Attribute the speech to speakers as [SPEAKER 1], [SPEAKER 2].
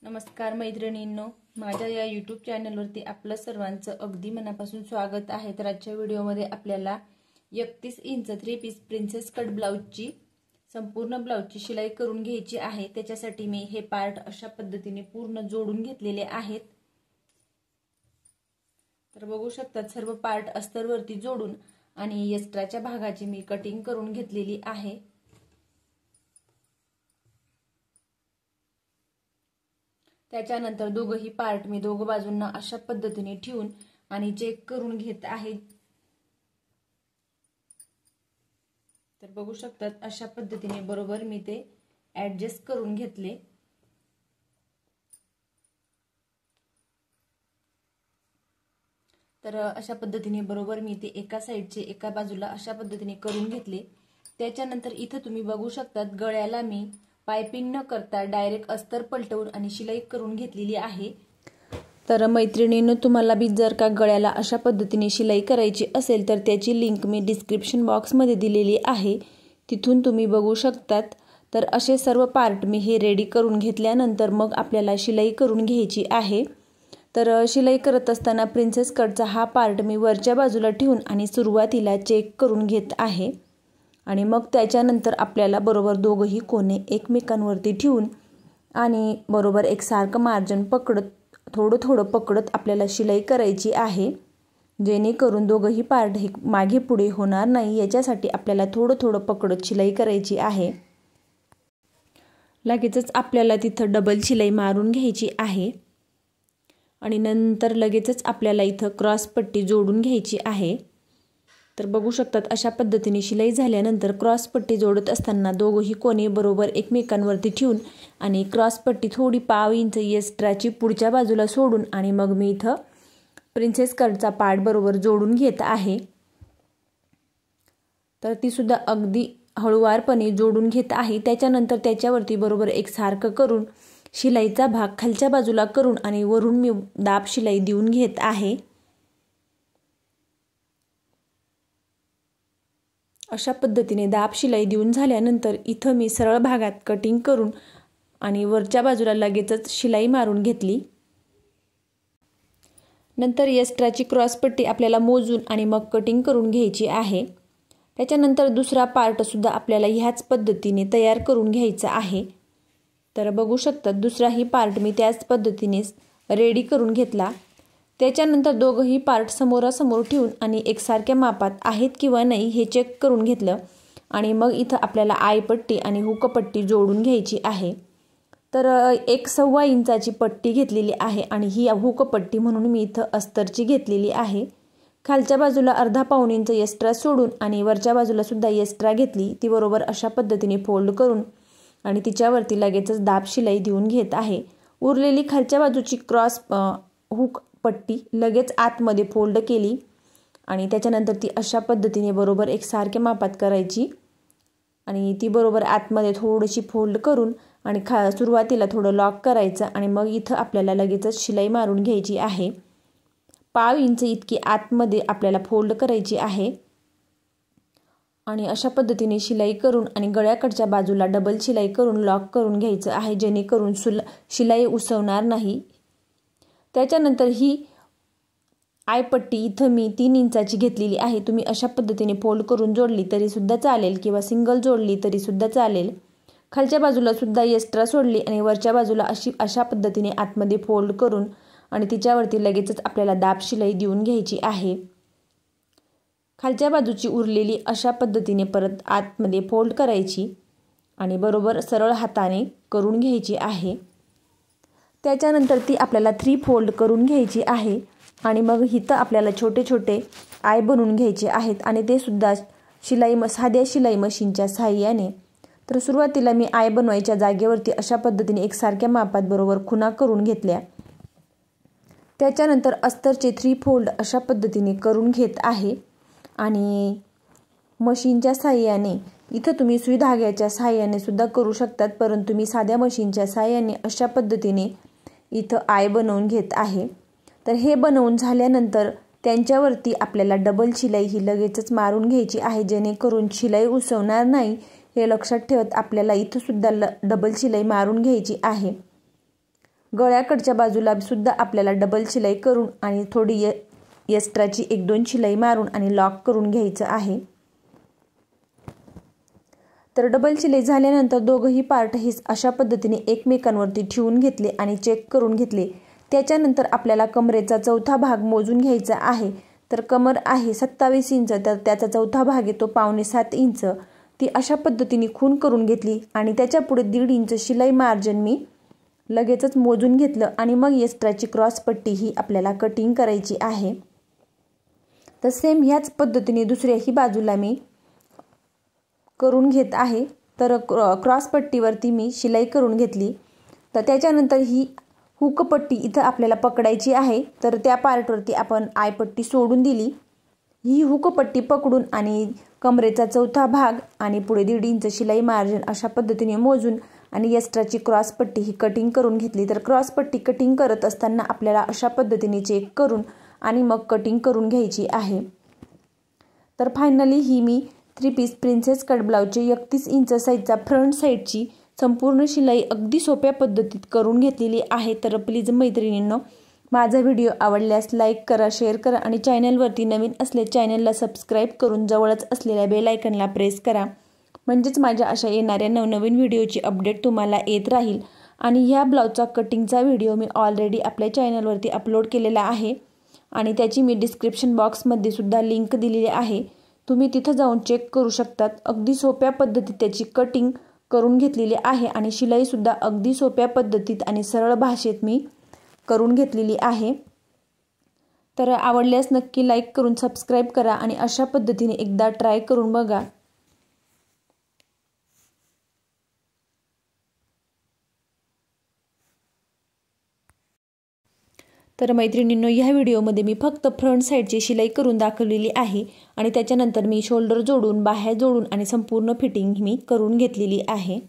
[SPEAKER 1] नमस्कार मैत्रिणींनो, माझ्या या YouTube चॅनलवरती आपलं सर्वांचं अगदी मनापासून स्वागत आहे। तर आजच्या व्हिडिओमध्ये आपल्याला 31 इंच 3 पीस प्रिन्सेस कट ब्लाउजची संपूर्ण ब्लाउजची शिलाई करून घ्यायची आहे। त्याच्यासाठी मी हे पार्ट अशा पद्धतीने पूर्ण जोडून घेतलेले आहेत। तर बघू शकता सर्व पार्ट अस्तरवरती जोडून आणि एक्स्ट्राच्या भागाची मी कटिंग करून घेतलेली आहे। त्याच्यानंतर दोघही पार्ट मी दोघ बाजूंना अशा पद्धतीने ठेवून आणि चेक करून घेत आहे। तर बघू शकतात अशा पद्धतीने बरोबर मी ते ऍडजस्ट करून घेतले। तर अशा पद्धतीने बरोबर मी ते एका साइडचे एका बाजूला अशा पद्धतीने करून घेतले। त्याच्यानंतर इथे तुम्ही बघू शकतात गळ्याला मी पाइपिंग न करता डायरेक्ट अस्तर पलटवून आणि शिलाई करून घेतलेली आहे। तर मैत्रिणींनो, तुम्हाला भी जर का गळ्याला अशा पद्धतीने शिलाई करायची असेल तर त्याची लिंक मी डिस्क्रिप्शन बॉक्समध्ये दिलेली आहे, तिथून तुम्ही बघू शकतात। तर असे सर्व पार्ट मी हे रेडी करून घेतल्यानंतर मग आपल्याला शिलाई करून घ्यायची आहे। तर शिलाई करत असताना प्रिन्सेस कटचा हा पार्ट मी वरच्या बाजूला ठेवून आणि सुरुवातीला चेक करून घेत आहे आणि मग त्याच्यानंतर आपल्याला बरोबर दोघही कोने एकमेकांवरती ठेवून आणि बरोबर एकसारखं मार्जिन पकडत थोडं थोडं पकडत आपल्याला शिलाई करायची आहे, जेणेकरून दोघही पार्ट हे मागे पुढे होणार नाही याच्यासाठी आपल्याला थोडं थोडं पकडत शिलाई करायची आहे। लगेचच आपल्याला तिथं डबल शिलाई मारून घ्यायची आहे आणि नंतर लगेचच आपल्याला इथं क्रॉस पट्टी जोडून घ्यायची आहे। तर बघू शकतात अशा पद्धतीने शिलाई झाल्यानंतर क्रॉस पट्टी जोडत असताना दोघही कोने बरोबर एकमेकांवरती ठेवून आणि क्रॉस पट्टी थोडी पाव इंच एक्स्ट्राची पुढच्या बाजूला सोडून आणि मग मी इथं प्रिन्सेस कटचा पार्ट बरोबर जोडून घेत आहे। तर ती सुद्धा अगदी हळूवारपणे जोडून घेत आहे। त्याच्यानंतर त्याच्यावरती बरोबर एकसारखं करून शिलाईचा भाग खालच्या बाजूला करून आणि वरून मी दाब शिलाई देऊन घेत आहे। अशा पद्धतीने दाब शिलाई देऊन झाल्यानंतर इथं मी सरळ भागात कटिंग करून आणि वरच्या बाजूला लगेचच शिलाई मारून घेतली। नंतर एक्स्ट्राची क्रॉस पट्टी आपल्याला मोजून आणि मग कटिंग करून घ्यायची आहे। त्याच्यानंतर दुसरा पार्ट सुद्धा आपल्याला ह्याच पद्धतीने तयार करून घ्यायचा आहे। तर बघू शकता दुसराही पार्ट मी त्याच पद्धतीने रेडी करून घेतला। त्याच्यानंतर दोघही पार्ट समोरासमोर ठेवून आणि एकसारख्या मापात आहेत किंवा नाही हे चेक करून घेतलं आणि मग इथं आपल्याला आयपट्टी आणि हुकपट्टी जोडून घ्यायची आहे। तर 1.25 इंचाची पट्टी घेतलेली आहे आणि ही हुकपट्टी म्हणून मी इथं अस्तरची घेतलेली आहे। खालच्या बाजूला अर्धा पाऊण इंच एक्स्ट्रा सोडून आणि वरच्या बाजूला सुद्धा एक्स्ट्रा घेतली, ती बरोबर अशा पद्धतीने फोल्ड करून आणि तिच्यावरती लगेचच दाब शिलाई देऊन घेत आहे। उरलेली खालच्या बाजूची क्रॉस हुक पट्टी लगेच आतमध्ये फोल्ड केली आणि त्याच्यानंतर ती अशा पद्धतीने बरोबर एकसारख्या मापात करायची आणि ती बरोबर आतमध्ये थोडीशी फोल्ड करून आणि सुरुवातीला थोडं लॉक करायचं आणि मग इथं आपल्याला लगेचच शिलाई मारून घ्यायची आहे। पाव इंच इतकी आतमध्ये आपल्याला फोल्ड करायची आहे आणि अशा पद्धतीने शिलाई करून आणि गळ्याकडच्या बाजूला डबल शिलाई करून लॉक करून घ्यायचं आहे, जेणेकरून शिलाई उसवणार नाही। त्याच्यानंतर ही आयपट्टी इथं मी 3 इंचाची घेतलेली आहे। तुम्ही अशा पद्धतीने फोल्ड करून जोडली तरी सुद्धा चालेल किंवा सिंगल जोडली तरी सुद्धा चालेल। खालच्या बाजूला सुद्धा एक्स्ट्रा सोडली आणि वरच्या बाजूला अशा पद्धतीने आतमध्ये फोल्ड करून आणि तिच्यावरती लगेचच आपल्याला दाब शिलाई देऊन घ्यायची आहे। खालच्या बाजूची उरलेली अशा पद्धतीने परत आतमध्ये फोल्ड करायची आणि बरोबर सरळ हाताने करून घ्यायची आहे। त्याच्यानंतर ती आपल्याला 3 फोल्ड करून घ्यायची आहे आणि मग इथं आपल्याला छोटे छोटे आय बनवून घ्यायचे आहेत आणि ते सुद्धा साध्या शिलाई मशीनच्या सहाय्याने। तर सुरुवातीला मी आय बनवायच्या जागेवरती अशा पद्धतीने एकसारख्या मापात बरोबर खुणा करून घेतल्या। त्याच्यानंतर अस्तरचे 3 फोल्ड अशा पद्धतीने करून घेत आहे आणि मशीनच्या सहाय्याने इथं तुम्ही सुई धाग्याच्या सहाय्याने सुद्धा करू शकतात, परंतु मी साध्या मशीनच्या सहाय्याने अशा पद्धतीने इथं आय बनवून घेत आहे। तर हे बनवून झाल्यानंतर त्यांच्यावरती आपल्याला डबल शिलाई ही लगेचच मारून घ्यायची आहे, जेणेकरून शिलाई उसवणार नाही हे लक्षात ठेवत आपल्याला इथं सुद्धा डबल शिलाई मारून घ्यायची आहे। गळ्याकडच्या बाजूला सुद्धा आपल्याला डबल शिलाई करून आणि थोडी एक्स्ट्राची 1-2 शिलाई मारून आणि लॉक करून घ्यायचं आहे। तर डबल शिलाई झाल्यानंतर दोघंही पार्ट हे अशा पद्धतीने एकमेकांवरती ठेवून घेतले आणि चेक करून घेतले। त्याच्यानंतर आपल्याला कमरेचा चौथा भाग मोजून घ्यायचा आहे। तर कमर आहे 27 इंच, तर त्याचा चौथा भाग येतो 6.25 इंच। ती अशा पद्धतीने खूण करून घेतली आणि त्याच्या पुढे 1.5 इंच शिलाई मार्जिन मी लगेचच मोजून घेतलं आणि मग एक्स्ट्राची क्रॉस पट्टी ही आपल्याला कटिंग करायची आहे। तर सेम ह्याच पद्धतीने दुसऱ्याही बाजूला मी करून घेत आहे। तर क्रॉस पट्टीवरती मी शिलाई करून घेतली। तर त्याच्यानंतर ही हुक पट्टी इथं आपल्याला पकडायची आहे। तर त्या पार्टवरती आपण आयपट्टी सोडून दिली। ही हुक पट्टी पकडून आणि कमरेचा चौथा भाग आणि पुढे 1.5 इंच शिलाई मार्जिन अशा पद्धतीने मोजून आणि एक्स्ट्राची क्रॉस पट्टी ही कटिंग करून घेतली। तर क्रॉस पट्टी कटिंग करत असताना आपल्याला अशा पद्धतीने चेक करून आणि मग कटिंग करून घ्यायची आहे। तर फायनली ही मी 3 पीस प्रिन्सेस कट ब्लाउजची 31 इंच साईजचा फ्रंट साईडची संपूर्ण शिलाई अगदी सोप्या पद्धतीत करून घेतलेली आहे। तर प्लीज मैत्रिणींनो, माझा व्हिडिओ आवडल्यास लाईक करा, शेअर करा आणि चॅनलवरती नवीन असले चॅनलला सबस्क्राईब करून जवळच असलेल्या बेल आयकॉनला प्रेस करा, म्हणजेच माझ्या अशा येणाऱ्या नवनवीन व्हिडिओची अपडेट तुम्हाला येत राहील। आणि ह्या ब्लाउजचा कटिंगचा व्हिडिओ मी ऑलरेडी आपल्या चॅनलवरती अपलोड केलेला आहे आणि त्याची मी डिस्क्रिप्शन बॉक्समध्ये सुद्धा लिंक दिलेली आहे, तुम्ही तिथं जाऊन चेक करू शकतात। अगदी सोप्या पद्धतीत त्याची कटिंग करून घेतलेली आहे आणि शिलाई सुद्धा अगदी सोप्या पद्धतीत आणि सरळ भाषेत मी करून घेतलेली आहे। तर आवडल्यास नक्की लाईक करून सबस्क्राईब करा आणि अशा पद्धतीने एकदा ट्राय करून बघा। तर मैत्रिणींनो, ह्या व्हिडिओमध्ये मी फक्त फ्रंट साईडची शिलाई करून दाखवलेली आहे आणि त्याच्यानंतर मी शोल्डर जोडून, बाह्या जोडून आणि संपूर्ण फिटिंग मी करून घेतलेली आहे।